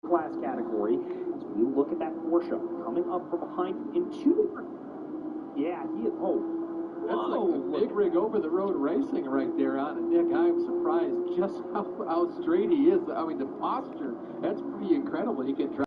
Class category. As we look at that Porsche coming up from behind in two different. Yeah, he is. Oh, that's a big rig over the road racing right there on it, Nick. I'm surprised just how straight he is. I mean, the posture, that's pretty incredible. He can drive.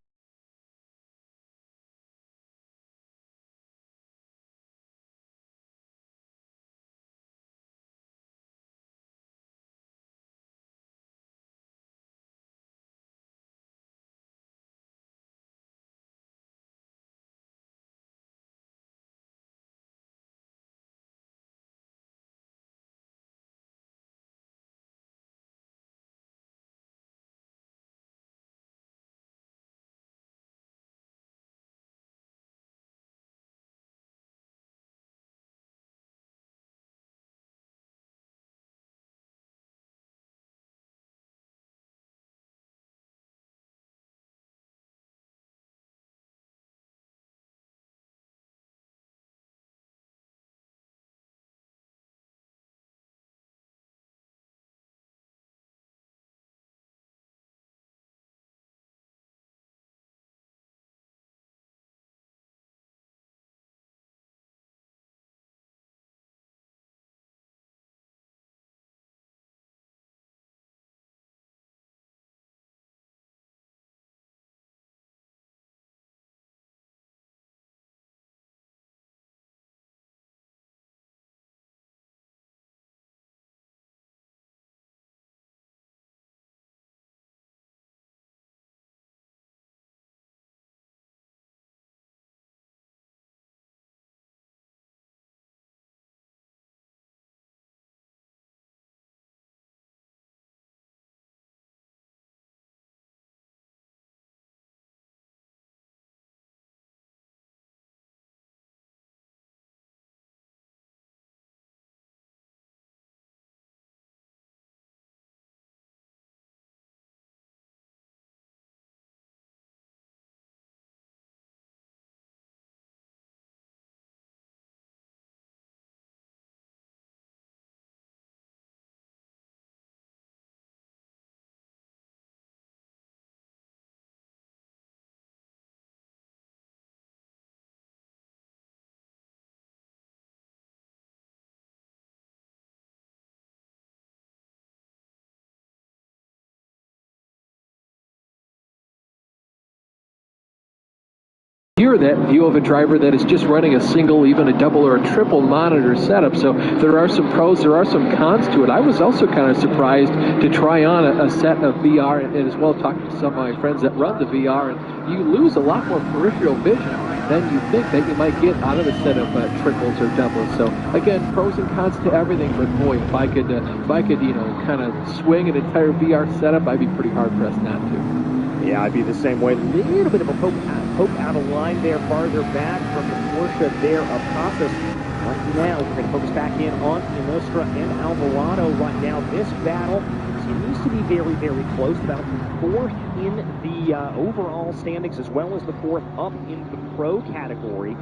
Here, that view of a driver that is just running a single, even a double or a triple monitor setup. So there are some pros, there are some cons to it. I was also kind of surprised to try on a set of VR and as well talk to some of my friends that run the VR, and you lose a lot more peripheral vision than you think that you might get out of a set of triples or doubles. So again, pros and cons to everything. But boy, if I could, kind of swing an entire VR setup, I'd be pretty hard pressed not to. Yeah, I'd be the same way. A little bit of a poke out of line there, farther back from the Porsche there of Casas. Right now, we're going to focus back in on Illustra and Alvarado right now. This battle seems to be very, very close. About fourth in the overall standings, as well as the fourth up in the pro category.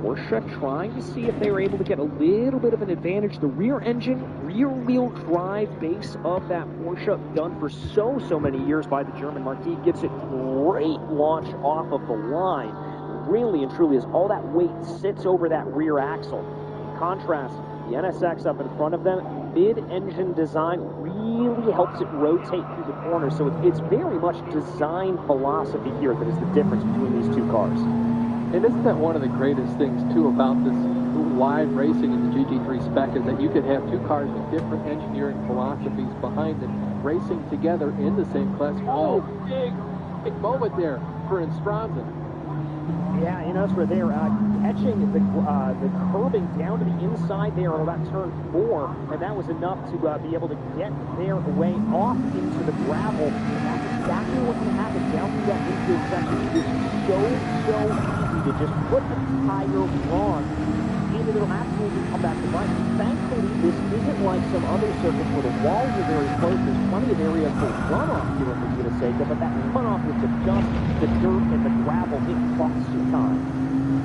Porsche trying to see if they were able to get a little bit of an advantage. The rear engine, rear-wheel drive base of that Porsche, done for so many years by the German marquis, gives it great launch off of the line. really and truly is all that weight sits over that rear axle. In contrast, the NSX up in front of them, mid-engine design really helps it rotate through the corners. So it's very much design philosophy here that is the difference between these two cars. And isn't that one of the greatest things, too, about this wide racing in the GT3 spec is that you could have two cars with different engineering philosophies behind them racing together in the same class. Oh, big moment there for Instranza. Yeah, you notice where they're catching the curbing down to the inside there on about turn 4, and that was enough to be able to get their way off into the gravel. And that's exactly what's going to happen down through that infield section. It is so easy to just put a tire wrong, and it'll absolutely come back to bite. Thankfully, this isn't like some other circuits where the walls are very close. There's plenty of area for runoff here in the GT7, but that runoff with just the dirt and the gravel, it costs you time.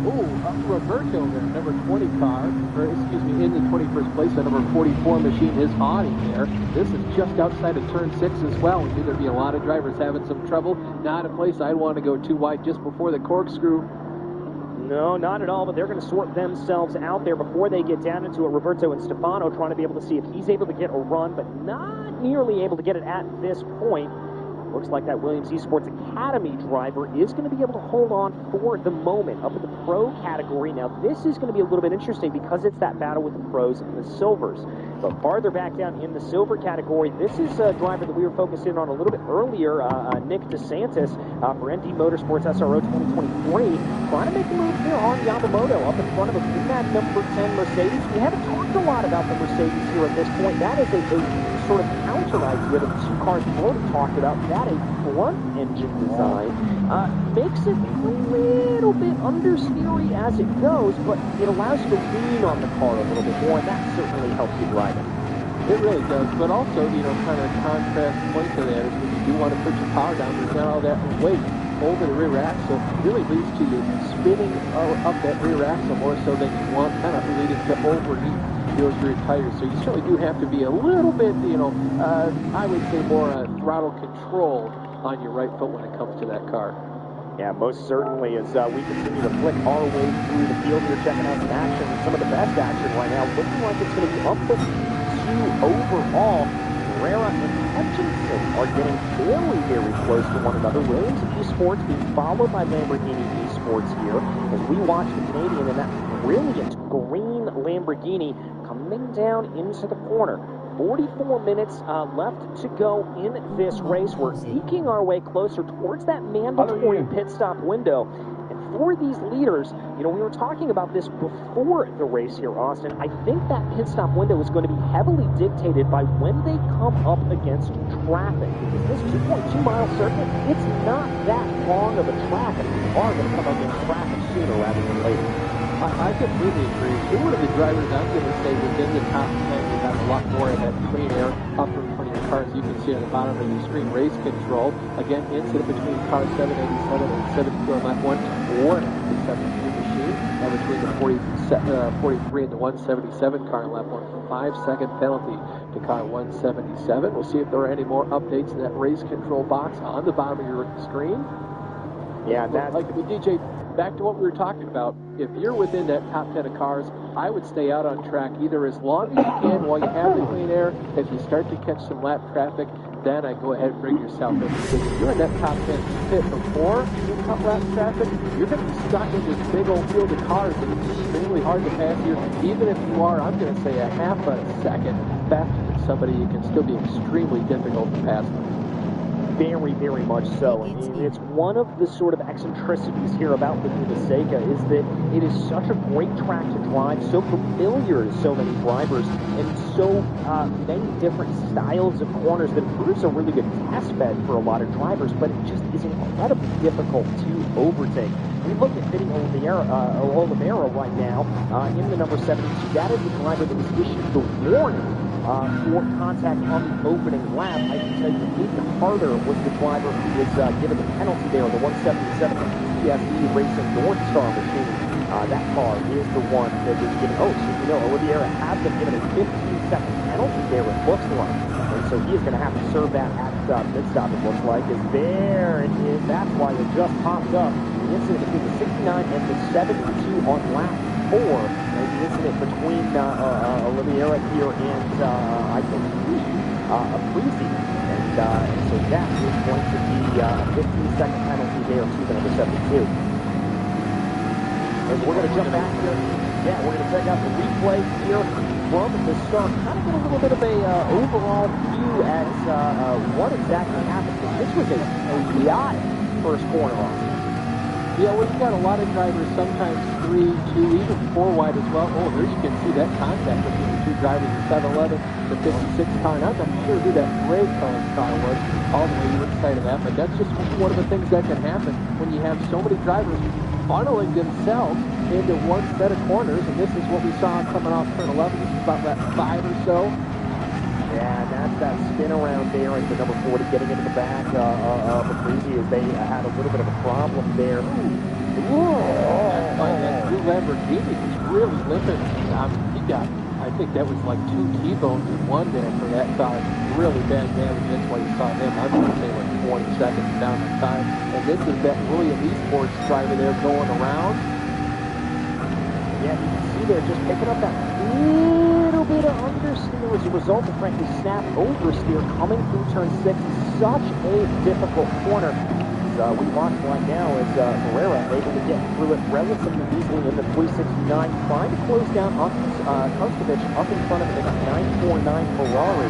Oh, Roberto there, number 20 car, or excuse me, in the 21st place, the number 44 machine, his Audi there. This is just outside of turn 6 as well. We knew there'd be a lot of drivers having some trouble. Not a place I'd want to go too wide just before the corkscrew. No, not at all, but they're going to sort themselves out there before they get down into it. Roberto and Stefano trying to be able to see if he's able to get a run, but not nearly able to get it at this point. Looks like that Williams Esports Academy driver is going to be able to hold on for the moment up in the pro category. Now, this is going to be a little bit interesting because it's that battle with the pros and the silvers. But farther back down in the silver category, this is a driver that we were focusing on a little bit earlier, Nick DeSantis for ND Motorsports SRO 2023, trying to make a move here on Yamamoto up in front of a that number 10 Mercedes. We haven't talked a lot about the Mercedes here at this point. That is a sort of counter idea to the two cars we've already talked about. That a front engine design makes it a little bit understeery as it goes, but it allows you to lean on the car a little bit more, and that certainly helps you drive it. It really does, but also, you know, kind of a contrast point to that is when you do want to put your power down, there's not all that weight over the rear axle. It really leads to you spinning up that rear axle more so than you want, kind of leading to overheat those rear tires. So you certainly do have to be a little bit, you know, I would say more throttle control on your right foot when it comes to that car. Yeah, most certainly. As we continue to flick our way through the field here, checking out some action, some of the best action right now. Looking like it's going to be up to 2 overall. Carrera and Hutchinson are getting very close to one another. Williams Esports being followed by Lamborghini Esports here as we watch the Canadian in that brilliant green Lamborghini coming down into the corner. 44 minutes left to go in this race. We're eking our way closer towards that mandatory pit stop window. And for these leaders, you know, we were talking about this before the race here, Austin. I think that pit stop window is going to be heavily dictated by when they come up against traffic. Because this 2.2-mile circuit, it's not that long of a track, and we are going to come up against traffic sooner rather than later. I completely agree. You're one of the drivers I'm going to say within the top 10. You have a lot more of that clean air upper in front of your cars. You can see on the bottom of your screen race control. Again, incident between car 787 and 72 on lap 1 or the 72 machine. And between the 43 and the 177 car in lap 1 for 5-second penalty to car 177. We'll see if there are any more updates in that race control box on the bottom of your screen. Yeah, that's like the DJ. Back to what we were talking about, if you're within that top 10 of cars, I would stay out on track either as long as you can while you have the clean air. If you start to catch some lap traffic, then I go ahead and bring yourself in. Because if you're in that top 10 pit before you come lap traffic, you're going to be stuck in this big old field of cars and it's extremely hard to pass you. Even if you are, I'm going to say, a half a second faster than somebody, it can still be extremely difficult to pass them. Very much so. And it's one of the sort of eccentricities here about the Seca is that it is such a great track to drive, so familiar to so many drivers, and so many different styles of corners that it proves a really good test bed for a lot of drivers, but it just is incredibly difficult to overtake. We look at Vinny Oliveira right now in the number 72. That is the driver that was issued the warning for contact on the opening lap. I can tell you Nathan Harder was the driver who was given the penalty there on the 177 PSE Racing North Star machine. That car is the one that was given, Oliveira has been given a 15-second penalty there, it looks like. And so he is going to have to serve that at pit stop, it looks like. Is there it is. That's why it just popped up the incident between the 69 and the 72 on lap 4. The incident between Oliveira here and, I believe, Aprisi. And so that is going to be a 15-second penalty there to the number 72. And we're going to jump back here. Yeah, we're going to check out the replay here from the start. Kind of get a little bit of a overall view as what exactly happened. This was a chaotic first corner off. Yeah, well, you've got a lot of drivers, sometimes 3, 2, even 4 wide as well. Oh, there you can see that contact between the two drivers, the 711, the 56 car. Not I'm sure who that gray colored car was, all the way inside of that, but that's just one of the things that can happen when you have so many drivers funneling themselves into one set of corners, and this is what we saw coming off turn 11. This is about lap 5 or so. Yeah, and that's that spin around there at the number 40, getting into the back of Aprisi as they had a little bit of a problem there. That new Lamborghini was really limping. He got, I think that was like 2 T-bones in one there for that car. Really bad damage. That's why you saw him, I'm going to say, like 20 seconds down the time. And this is that William Esports driver there going around. Yeah, you can see there just picking up that little bit of understeer as a result of, frankly, snap oversteer coming through turn 6. Such a difficult corner. We watch right now as Herrera able to get through it relatively easily in the 369, trying to close down Kostovich up in front of the 949 Ferrari.